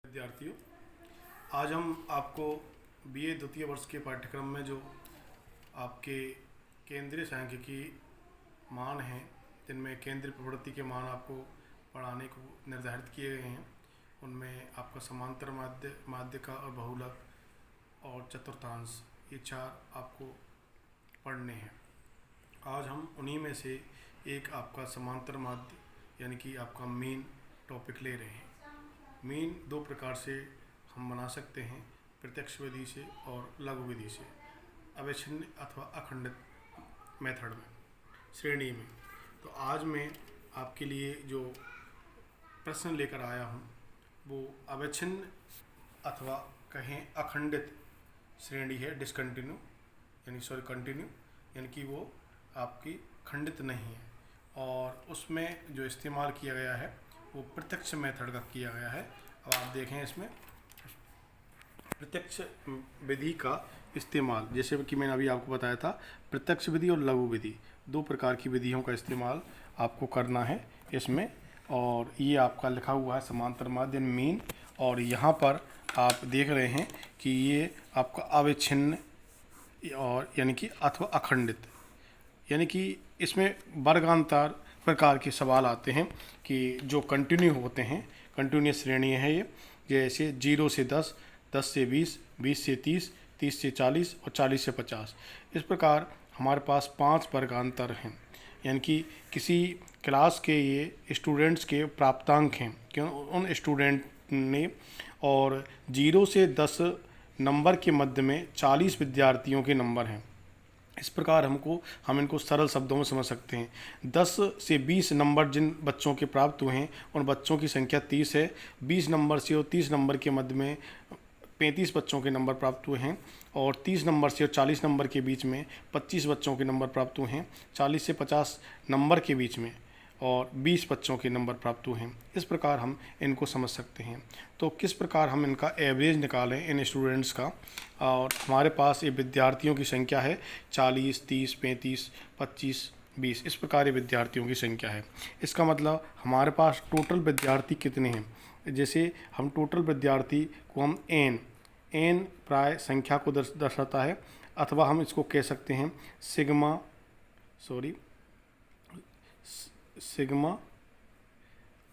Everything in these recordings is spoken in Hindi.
विद्यार्थियों, आज हम आपको बीए द्वितीय वर्ष के पाठ्यक्रम में जो आपके केंद्रीय सांख्यिकी मान हैं, जिनमें केंद्रीय प्रवृत्ति के मान आपको पढ़ाने को निर्धारित किए गए हैं, उनमें आपका समांतर माध्य, माध्यिका और बहुलक और चतुर्थांश, ये चार आपको पढ़ने हैं। आज हम उन्हीं में से एक आपका समांतर माध्य यानी कि आपका मेन टॉपिक ले रहे हैं। मीन दो प्रकार से हम बना सकते हैं, प्रत्यक्ष विधि से और लघु विधि से, अविच्छिन्न अथवा अखंडित मेथड में, श्रेणी में। तो आज मैं आपके लिए जो प्रश्न लेकर आया हूँ वो अविच्छिन्न अथवा कहें अखंडित श्रेणी है, डिसकंटिन्यू कंटिन्यू, यानी कि वो आपकी खंडित नहीं है, और उसमें जो इस्तेमाल किया गया है वो प्रत्यक्ष मेथड का किया गया है। अब आप देखें इसमें प्रत्यक्ष विधि का इस्तेमाल, जैसे कि मैंने अभी आपको बताया था, प्रत्यक्ष विधि और लघु विधि दो प्रकार की विधियों का इस्तेमाल आपको करना है इसमें। और ये आपका लिखा हुआ है समांतर माध्य मीन, और यहाँ पर आप देख रहे हैं कि ये आपका अविच्छिन्न और यानी कि अथवा अखंडित, यानी कि इसमें वर्गांतर प्रकार के सवाल आते हैं कि जो कंटिन्यू होते हैं, कंटिन्यूस श्रेणी है ये, जैसे 0 से 10, 10 से 20, 20 से 30, 30 से 40 और 40 से 50। इस प्रकार हमारे पास 5 वर्गांतर हैं, यानी कि किसी क्लास के ये स्टूडेंट्स के प्राप्तांक हैं कि उन स्टूडेंट ने, और 0 से 10 नंबर के मध्य में 40 विद्यार्थियों के नंबर हैं। इस प्रकार हम इनको सरल शब्दों में समझ सकते हैं। 10 से 20 नंबर जिन बच्चों के प्राप्त हुए हैं उन बच्चों की संख्या 30 है। 20 नंबर से और 30 नंबर के मध्य में 35 बच्चों के नंबर प्राप्त हुए हैं, और 30 नंबर से और 40 नंबर के बीच में 25 बच्चों के नंबर प्राप्त हुए हैं। 40 से 50 नंबर के बीच में और 20 बच्चों के नंबर प्राप्त हुए हैं। इस प्रकार हम इनको समझ सकते हैं। तो किस प्रकार हम इनका एवरेज निकालें इन स्टूडेंट्स का, और हमारे पास ये विद्यार्थियों की संख्या है 40, 30, 35, 25, 20, इस प्रकार ये विद्यार्थियों की संख्या है। इसका मतलब हमारे पास टोटल विद्यार्थी कितने हैं। जैसे हम टोटल विद्यार्थी को हम एन प्राय संख्या को दर्शाता है, अथवा हम इसको कह सकते हैं सिग्मा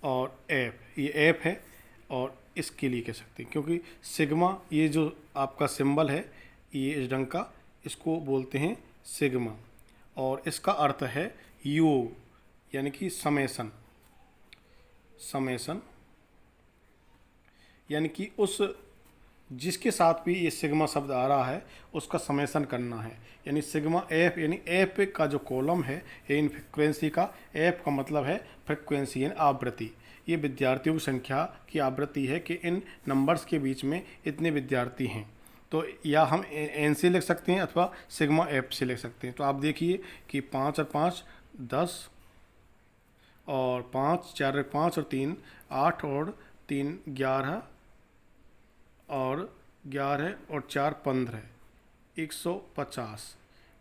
और एफ, ये एफ है, और इसके लिए कह सकते हैं क्योंकि सिग्मा ये जो आपका सिंबल है, ये इस ढंग का, इसको बोलते हैं सिग्मा, और इसका अर्थ है योग, यानी कि समेसन, यानी कि उस जिसके साथ भी ये सिग्मा शब्द आ रहा है उसका समेसन करना है। यानी सिग्मा एफ, यानी एफ का जो कॉलम है इन फ्रिक्वेंसी का, एफ का मतलब है फ्रिक्वेंसी यानी आवृत्ति। ये विद्यार्थियों की संख्या की आवृत्ति है कि इन नंबर्स के बीच में इतने विद्यार्थी हैं। तो या हम एन से लिख सकते हैं अथवा सिग्मा एफ से लिख सकते हैं। तो आप देखिए कि 5 और 5 10, और 5 4 5 और 3 8, और 3 11, और 11 और 4 15, 150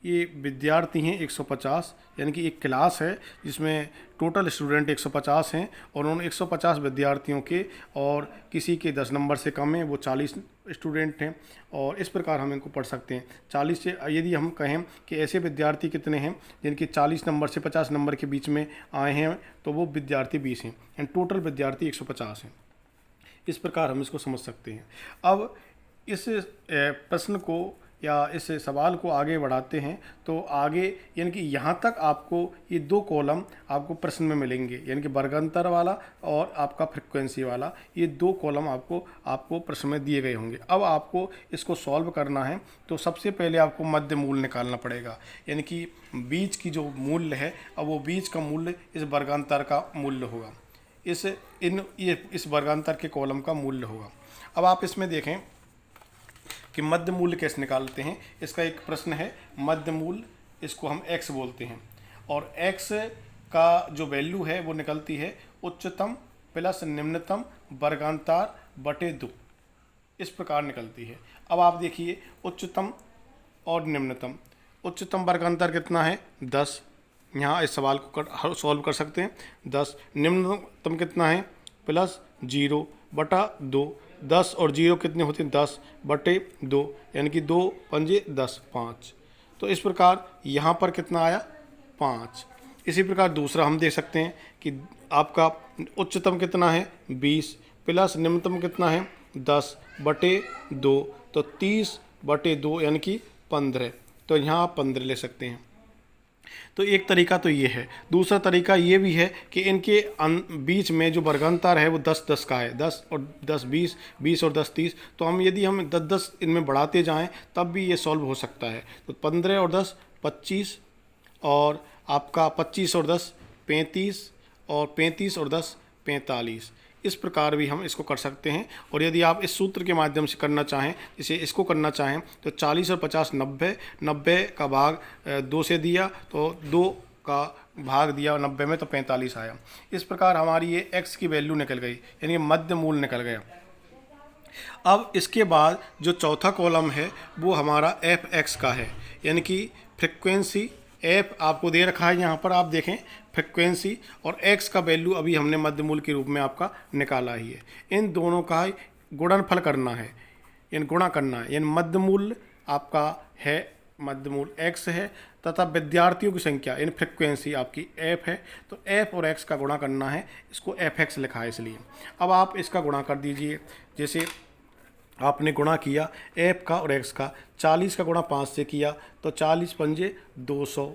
ये विद्यार्थी हैं। 150 यानी कि एक क्लास है जिसमें टोटल स्टूडेंट 150 हैं, और उन 150 विद्यार्थियों के, और किसी के 10 नंबर से कम है वो 40 स्टूडेंट हैं। और इस प्रकार हम इनको पढ़ सकते हैं। 40 से यदि हम कहें कि ऐसे विद्यार्थी कितने हैं जिनके 40 नंबर से 50 नंबर के बीच में आए हैं, तो वो विद्यार्थी 20 हैं, यानी टोटल विद्यार्थी 150 हैं। इस प्रकार हम इसको समझ सकते हैं। अब इस प्रश्न को या इस सवाल को आगे बढ़ाते हैं, तो आगे यानी कि यहाँ तक आपको ये 2 कॉलम आपको प्रश्न में मिलेंगे, यानी कि वर्गांतर वाला और आपका फ्रिक्वेंसी वाला, ये 2 कॉलम आपको प्रश्न में दिए गए होंगे। अब आपको इसको सॉल्व करना है, तो सबसे पहले आपको मध्य मूल निकालना पड़ेगा, यानी कि बीच की जो मूल्य है, अब वो बीच का मूल्य इस वर्गांतर का मूल्य होगा, इस वर्गांतर के कॉलम का मूल्य होगा। अब आप इसमें देखें कि मध्य मूल्य कैसे निकालते हैं। इसका एक प्रश्न है मध्य मूल्य, इसको हम x बोलते हैं, और x का जो वैल्यू है वो निकलती है उच्चतम प्लस निम्नतम वर्गांतर बटे 2, इस प्रकार निकलती है। अब आप देखिए उच्चतम और निम्नतम, उच्चतम वर्गांतर कितना है 10, यहाँ इस सवाल को सॉल्व कर सकते हैं। 10 निम्नतम कितना है +0, बटा 2, 10 और 0 कितने होते हैं 10 बटे 2, यानी कि 2 पंजे 10, 5। तो इस प्रकार यहाँ पर कितना आया 5। इसी प्रकार दूसरा हम देख सकते हैं कि आपका उच्चतम कितना है 20 प्लस निम्नतम कितना है 10 बटे 2, तो 30 बटे 2 यानी कि 15। तो यहाँ आप 15 ले सकते हैं। तो एक तरीका तो ये है। दूसरा तरीका ये भी है कि इनके बीच में जो वर्गांतर है वो 10-10 का है, 10 और 10 20, 20 और 10 30। तो यदि हम 10-10 इनमें बढ़ाते जाएं तब भी ये सॉल्व हो सकता है। तो 15 और 10 25, और आपका 25 और 10 35, और 35 और 10 45। इस प्रकार भी हम इसको कर सकते हैं। और यदि आप इस सूत्र के माध्यम से करना चाहें, इसे इसको करना चाहें, तो 40 और 50 90, 90 का भाग 2 से दिया तो 2 का भाग दिया 90 में तो 45 आया। इस प्रकार हमारी ये x की वैल्यू निकल गई, यानी मध्य मूल निकल गया। अब इसके बाद जो चौथा कॉलम है वो हमारा fx का है, यानी कि फ्रिक्वेंसी f आपको दे रखा है यहाँ पर, आप देखें फ्रिक्वेंसी, और x का वैल्यू अभी हमने मध्यमूल के रूप में आपका निकाला ही है। इन दोनों का गुणनफल करना है, यानी गुणा करना है, यानी मध्यमूल आपका है, मध्यमूल x है, तथा विद्यार्थियों की संख्या यानी फ्रिक्वेंसी आपकी f है। तो f और x का गुणा करना है, इसको fx लिखा है इसलिए। अब आप इसका गुणा कर दीजिए। जैसे आपने गुणा किया f का और x का, 40 का गुणा 5 से किया तो 40 पंजे 200,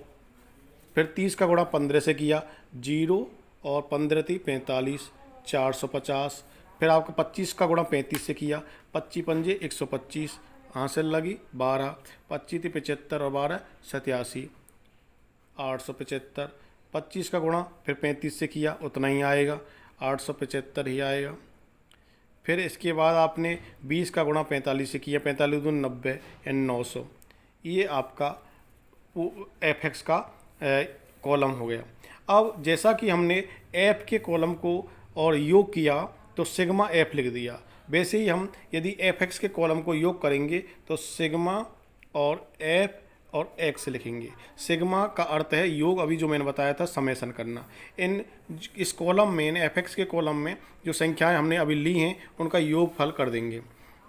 फिर 30 का गुणा 15 से किया 0, और 15 थी 45, 450। फिर आपका 25 का गुणा 35 से किया, 25 पंजे 125, हासिल लगी 12, 25 थी 75 और 12 87, 875। 25 का गुणा फिर 35 से किया, उतना ही आएगा 875 ही आएगा। फिर इसके बाद आपने 20 का गुणा 45 से किया, 45 दूनी 90 यानी 900। ये आपका fx का कॉलम हो गया। अब जैसा कि हमने f के कॉलम को और योग किया तो सिग्मा f लिख दिया, वैसे ही हम यदि fx के कॉलम को योग करेंगे तो सिग्मा और f और x लिखेंगे। सिग्मा का अर्थ है योग, अभी जो मैंने बताया था समेसन करना। इस कॉलम में fx के कॉलम में जो संख्याएं हमने अभी ली हैं उनका योगफल कर देंगे,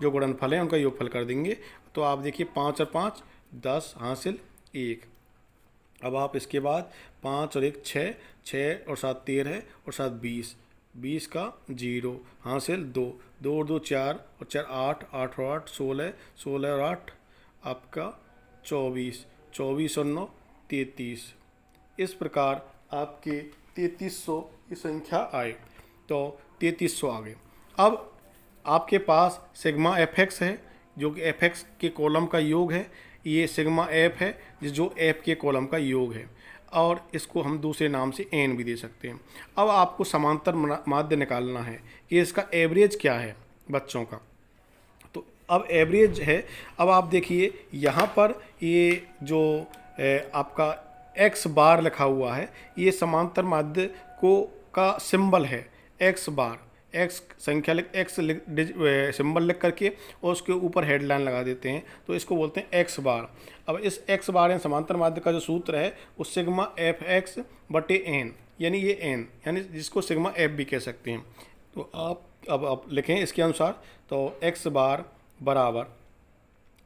जो गुणनफल है उनका योगफल कर देंगे। तो आप देखिए 5 और 5 10 हासिल 1। अब आप इसके बाद 5 और 1 6, 6 और 7 13 और 7 20, 20 का 0 हासिल 2, 2 और 2 4 और 4 8, 8 और 8 16, 16 और 8 आपका 24, 24 और 9 33। इस प्रकार आपके 3300 की संख्या आए, तो 3300 आ गए। अब आपके पास सिग्मा fx है जो कि fx के कॉलम का योग है, ये सिग्मा f है जो f के कॉलम का योग है, और इसको हम दूसरे नाम से n भी दे सकते हैं। अब आपको समांतर माध्य निकालना है कि इसका एवरेज क्या है बच्चों का। तो अब एवरेज है, अब आप देखिए यहाँ पर ये जो आपका x बार लिखा हुआ है, ये समांतर माध्य को का सिंबल है x बार। x संख्या लिख x सिंबल लिख करके और उसके ऊपर हेडलाइन लगा देते हैं, तो इसको बोलते हैं x बार। अब इस x बार यानी समांतर माध्य का जो सूत्र है वो सिग्मा fx बटे n, यानी ये n, यानी जिसको सिग्मा f भी कह सकते हैं। तो आप लिखें इसके अनुसार, तो x बार बराबर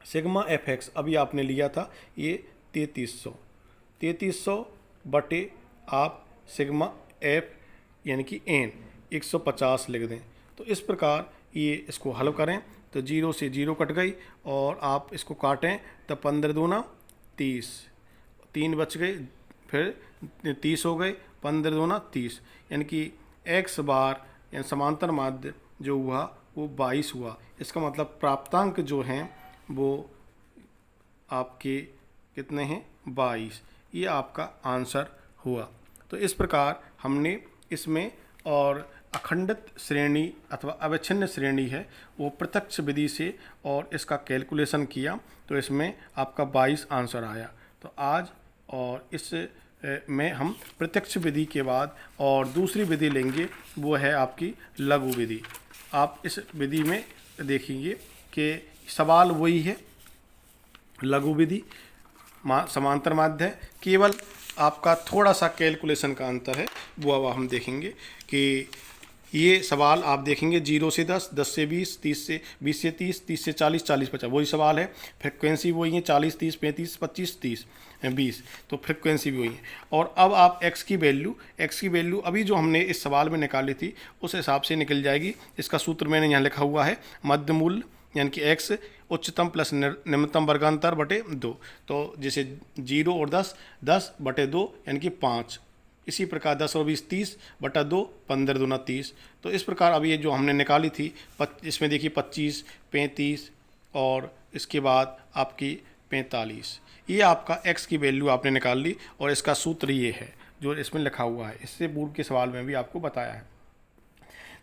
सिग्मा fx, अभी आपने लिया था ये 3300 बटे आप सिग्मा f यानी कि n 150 लिख दें। तो इस प्रकार ये इसको हल करें तो 0 से 0 कट गई, और आप इसको काटें तो 15 दूना 30, 3 बच गए, फिर 30 हो गए, 15 दूना 30, यानी कि x बार यानी समांतर माध्य जो हुआ वो 22 हुआ। इसका मतलब प्राप्तांक जो हैं वो आपके कितने हैं 22। ये आपका आंसर हुआ। तो इस प्रकार हमने इसमें, और अखंडित श्रेणी अथवा अविच्छिन्न श्रेणी है वो प्रत्यक्ष विधि से और इसका कैलकुलेशन किया, तो इसमें आपका 22 आंसर आया। तो आज और इस में हम प्रत्यक्ष विधि के बाद और दूसरी विधि लेंगे, वो है आपकी लघु विधि। आप इस विधि में देखेंगे कि सवाल वही है, लघु विधि समांतर माध्य है, केवल आपका थोड़ा सा कैलकुलेशन का अंतर है। वो अब हम देखेंगे कि ये सवाल आप देखेंगे 0 से 10, 10 से 20, 20 से 30, 30 से 40, 40 50, वही सवाल है। फ्रिक्वेंसी वही है 40, 30, 35, 25, 30, 20, तो फ्रिक्वेंसी भी वही है। और अब आप x की वैल्यू अभी जो हमने इस सवाल में निकाली थी उस हिसाब से निकल जाएगी। इसका सूत्र मैंने यहाँ लिखा हुआ है, मध्य मूल्य यानी कि x उच्चतम प्लस निम्नतम वर्गांतर बटे 2। तो जैसे 0 और 10, 10 बटे 2 यानी कि 5। इसी प्रकार 10 और 20 30 बटा 2, 15 दूना 30। तो इस प्रकार अब ये जो हमने निकाली थी इसमें देखिए 25, 35 और इसके बाद आपकी 45, ये आपका x की वैल्यू आपने निकाल ली। और इसका सूत्र ये है जो इसमें लिखा हुआ है, इससे पूर्व के सवाल में भी आपको बताया है।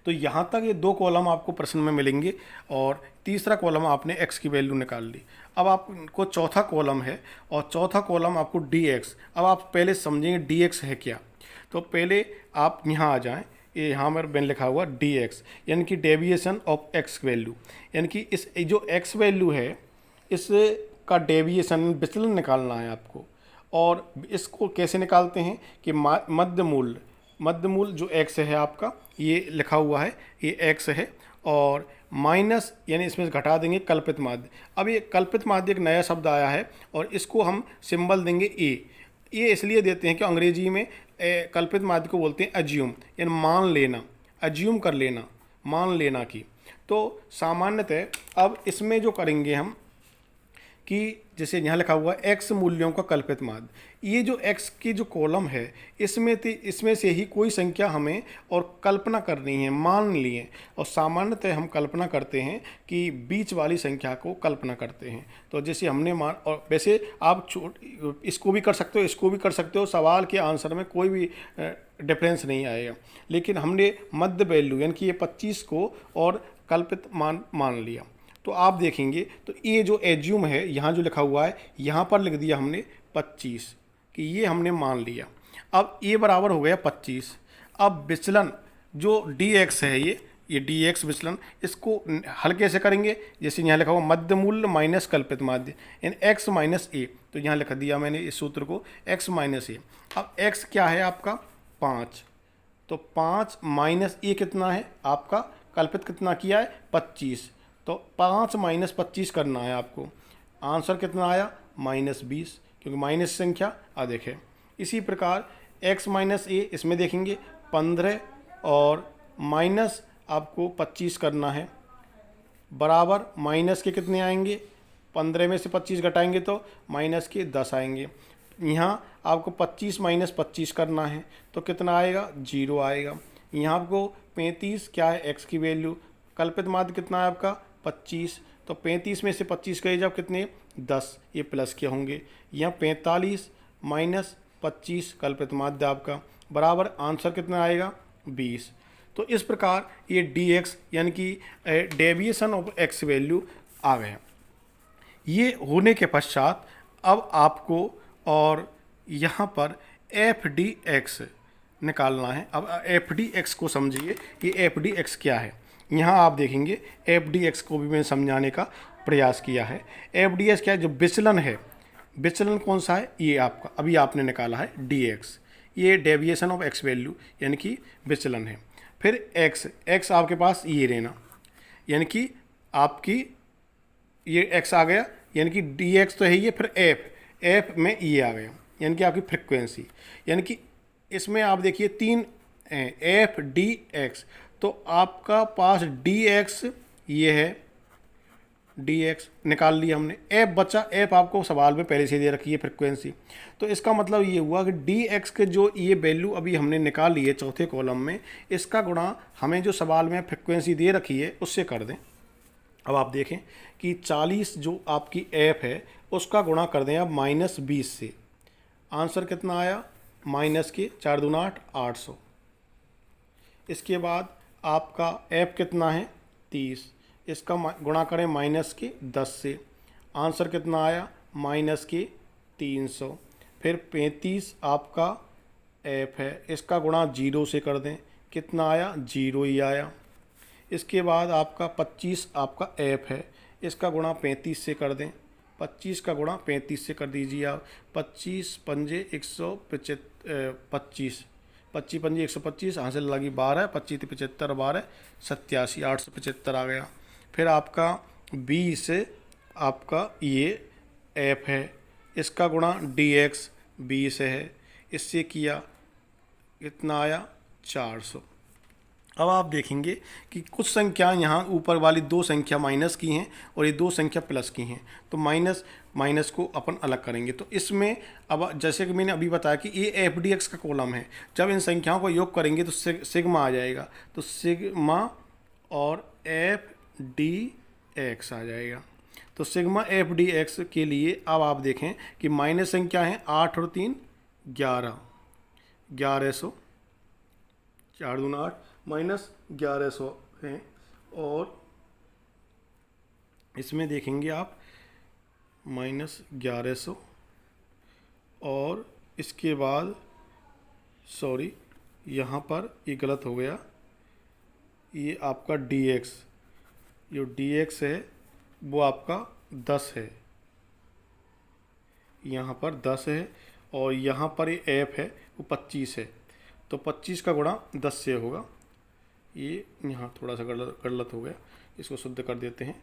तो यहाँ तक ये 2 कॉलम आपको प्रश्न में मिलेंगे और तीसरा कॉलम आपने x की वैल्यू निकाल ली। अब आपको चौथा कॉलम है और चौथा कॉलम आपको dx। अब आप पहले समझेंगे dx है क्या। तो पहले आप यहाँ आ जाएं, ये यहाँ पर मैंने लिखा हुआ dx यानी कि डेविएशन ऑफ x वैल्यू, यानी कि इस जो x वैल्यू है इसका डेविएशन विचलन निकालना है आपको। और इसको कैसे निकालते हैं कि मध्य मूल जो x है आपका, ये लिखा हुआ है, ये x है और माइनस यानी इसमें से घटा देंगे कल्पित माध्य। अब ये कल्पित माध्य एक नया शब्द आया है और इसको हम सिंबल देंगे ए। ये इसलिए देते हैं कि अंग्रेजी में कल्पित माध्य को बोलते हैं अज्यूम, यानी मान लेना, अज्यूम कर लेना, मान लेना की। तो सामान्यतः अब इसमें जो करेंगे हम कि जैसे यहाँ लिखा हुआ है x मूल्यों का कल्पित माध्य, ये जो x की जो कॉलम है इसमें से ही कोई संख्या हमें और कल्पना करनी है, मान लिए। और सामान्यतः हम कल्पना करते हैं कि बीच वाली संख्या को कल्पना करते हैं। तो जैसे हमने मान, और वैसे आप इसको भी कर सकते हो, इसको भी कर सकते हो, सवाल के आंसर में कोई भी डिफरेंस नहीं आएगा। लेकिन हमने मध्य वैल्यू यानी कि ये 25 को और कल्पित मान लिया। तो आप देखेंगे तो ये जो एज्यूम है यहाँ जो लिखा हुआ है, यहाँ पर लिख दिया हमने 25 कि ये हमने मान लिया। अब ये बराबर हो गया 25। अब विचलन जो dx है ये dx विचलन, इसको हल कैसे करेंगे। जैसे यहाँ लिखा हुआ मध्य मूल्य माइनस कल्पित माध्य यानी x माइनस ए। तो यहाँ लिख दिया मैंने इस सूत्र को x माइनस ए। अब x क्या है आपका 5, तो 5 माइनस ए कितना है आपका, कल्पित कितना किया है 25। तो 5 माइनस 25 करना है आपको। आंसर कितना आया -20, क्योंकि माइनस संख्या आ देखें। इसी प्रकार x माइनस ए, इसमें देखेंगे 15 और माइनस आपको 25 करना है, बराबर माइनस के कितने आएंगे, 15 में से 25 घटाएंगे तो माइनस के 10 आएंगे। यहाँ आपको 25 माइनस 25 करना है तो कितना आएगा 0 आएगा। यहाँ आपको 35 क्या है x की वैल्यू, कल्पित माध्य कितना है आपका 25, तो 35 में से 25 गए जब कितने 10, ये प्लस के होंगे। यहाँ 45 माइनस 25 कल्पित माध्य आपका, बराबर आंसर कितना आएगा 20। तो इस प्रकार ये dx यानी कि डेविएशन ऑफ x वैल्यू आ गया। ये होने के पश्चात अब आपको और यहाँ पर f(dx) निकालना है। अब f(dx) को समझिए कि f(dx) क्या है। यहाँ आप देखेंगे f(dx) को भी मैंने समझाने का प्रयास किया है। f(dx) क्या है, जो विचलन है, विचलन कौन सा है, ये आपका अभी आपने निकाला है dx, ये डेविएशन ऑफ x वैल्यू यानी कि विचलन है। फिर x आपके पास ये रहना, यानी कि आपकी ये x आ गया, यानी कि dx तो है ये, फिर f में ये आ गया, यानी कि आपकी फ्रिक्वेंसी। यानी कि इसमें आप देखिए 3 f(dx), तो आपका पास dx ये है, dx निकाल लिया हमने, f बचा, f आपको सवाल में पहले से दे रखी है फ्रिक्वेंसी। तो इसका मतलब ये हुआ कि dx के जो ये वैल्यू अभी हमने निकाल ली है चौथे कॉलम में, इसका गुणा हमें जो सवाल में फ्रिक्वेंसी दे रखी है उससे कर दें। अब आप देखें कि 40 जो आपकी f है उसका गुणा कर दें अब -20 से, आंसर कितना आया माइनस के 4 दूना 8, 800। इसके बाद आपका f कितना है 30, इसका गुणा करें माइनस के 10 से, आंसर कितना आया माइनस के 300। फिर 35 आपका f है, इसका गुणा 0 से कर दें, कितना आया 0 ही आया। इसके बाद आपका 25 आपका f है, इसका गुणा 35 से कर दें, 25 का गुणा 35 से कर दीजिए आप, 25 पंजे 125, 25 पंजी 125, हासिल लगी 12, 25 75 12 87, 875 आ गया। फिर आपका बी से आपका ये एफ है, इसका गुणा डी एक्स बी से है, इससे किया कितना आया 400। अब आप देखेंगे कि कुछ संख्याएं यहाँ ऊपर वाली दो संख्या माइनस की हैं और ये दो संख्या प्लस की हैं, तो माइनस माइनस को अपन अलग करेंगे। तो इसमें अब जैसे कि मैंने अभी बताया कि ये एफ डी एक्स का कॉलम है, जब इन संख्याओं को योग करेंगे तो सिग्मा आ जाएगा, तो सिग्मा और एफ डी एक्स आ जाएगा। तो सिग्मा एफ डी एक्स के लिए अब आप देखें कि माइनस संख्या है 8 और 3 11, 1100, 4 दूना 8 माइनस 1100 है। और इसमें देखेंगे आप माइनस 1100 और इसके बाद सॉरी यहाँ पर ये गलत हो गया, ये आपका dx, जो dx है वो आपका 10 है, यहाँ पर 10 है और यहाँ पर ये f है वो 25 है, तो 25 का गुणा 10 से होगा। ये यहाँ थोड़ा सा गलत हो गया, इसको शुद्ध कर देते हैं,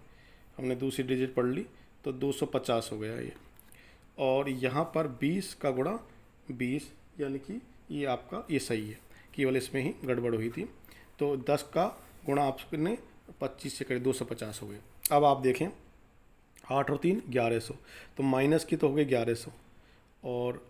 हमने दूसरी डिजिट पढ़ ली तो 250 हो गया ये। और यहाँ पर 20 का गुणा 20, यानी कि ये आपका ये सही है, केवल इसमें ही गड़बड़ हुई थी। तो 10 का गुणा आपने 25 से करें 250 हो गया। अब आप देखें 8 और 3 1100, तो माइनस की तो हो गए 1100 और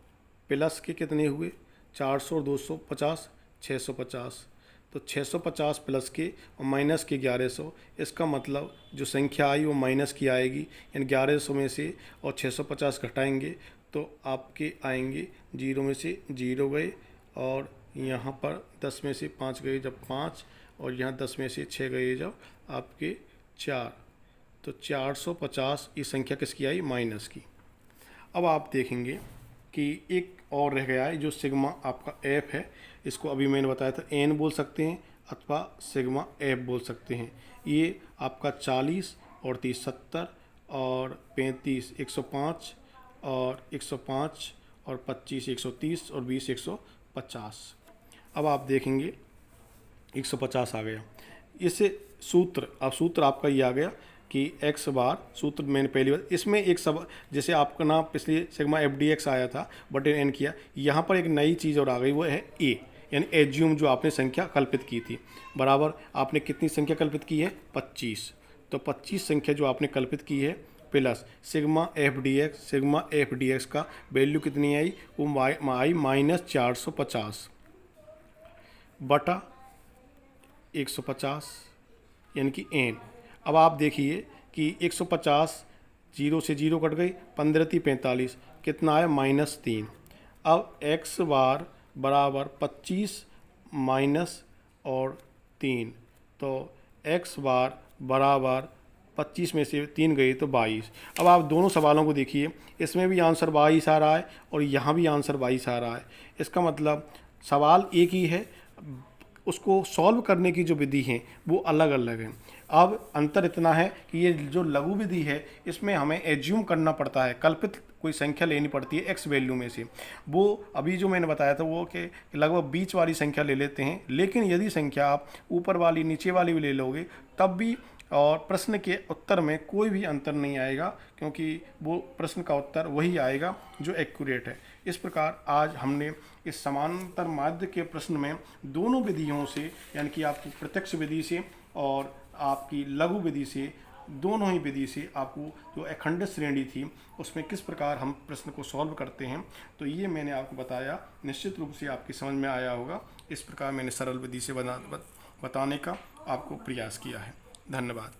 प्लस के कितने हुए 400 और 250 650, तो 650 प्लस के और माइनस के 1100, इसका मतलब जो संख्या आई वो माइनस की आएगी, यानी 1100 में से और 650 घटाएंगे तो आपके आएंगे 0 में से 0 गए और यहाँ पर 10 में से 5 गए जब 5 और यहाँ 10 में से 6 गए जब आपके 4, तो 450 ये संख्या किसकी आई माइनस की। अब आप देखेंगे कि एक और रह गया है जो सिग्मा आपका एफ है, इसको अभी मैंने बताया था एन बोल सकते हैं अथवा सिग्मा एफ बोल सकते हैं। ये आपका 40 और 30 70 और 35 105 और 105 और 25 130 और 20 150। अब आप देखेंगे 150 आ गया। इससे सूत्र, अब सूत्र आपका ये आ गया कि x बार, सूत्र मैंने पहली बार इसमें एक सब, जैसे आपका नाम पिछले सिग्मा एफ डी एक्स आया था बटे एन किया, यहाँ पर एक नई चीज़ और आ गई, वो है ए, यानी एज्यूम, जो आपने संख्या कल्पित की थी बराबर आपने कितनी संख्या कल्पित की है 25, तो 25 संख्या जो आपने कल्पित की है plus sigma F D x, sigma F D x का वैल्यू कितनी आई, वो आई माइनस 450 बटा 150 यानी कि एन। अब आप देखिए कि 150 0 से 0 कट गई, 15 × 45 कितना आया -3। अब x बार बराबर 25 माइनस और 3, तो x बार बराबर 25 में से 3 गई तो 22। अब आप दोनों सवालों को देखिए, इसमें भी आंसर 22 आ रहा है और यहाँ भी आंसर 22 आ रहा है। इसका मतलब सवाल एक ही है, उसको सॉल्व करने की जो विधि है वो अलग अलग है। अब अंतर इतना है कि ये जो लघु विधि है इसमें हमें एज्यूम करना पड़ता है, कल्पित कोई संख्या लेनी पड़ती है एक्स वैल्यू में से। वो अभी जो मैंने बताया था वो कि लगभग बीच वाली संख्या ले लेते हैं, लेकिन यदि संख्या आप ऊपर वाली नीचे वाली भी ले लोगे तब भी और प्रश्न के उत्तर में कोई भी अंतर नहीं आएगा, क्योंकि वो प्रश्न का उत्तर वही आएगा जो एक्यूरेट है। इस प्रकार आज हमने इस समांतर माध्य के प्रश्न में दोनों विधियों से, यानी कि आपकी प्रत्यक्ष विधि से और आपकी लघु विधि से, दोनों ही विधि से आपको जो अखंडित श्रेणी थी उसमें किस प्रकार हम प्रश्न को सॉल्व करते हैं, तो ये मैंने आपको बताया। निश्चित रूप से आपकी समझ में आया होगा। इस प्रकार मैंने सरल विधि से बताने का आपको प्रयास किया है। धन्यवाद।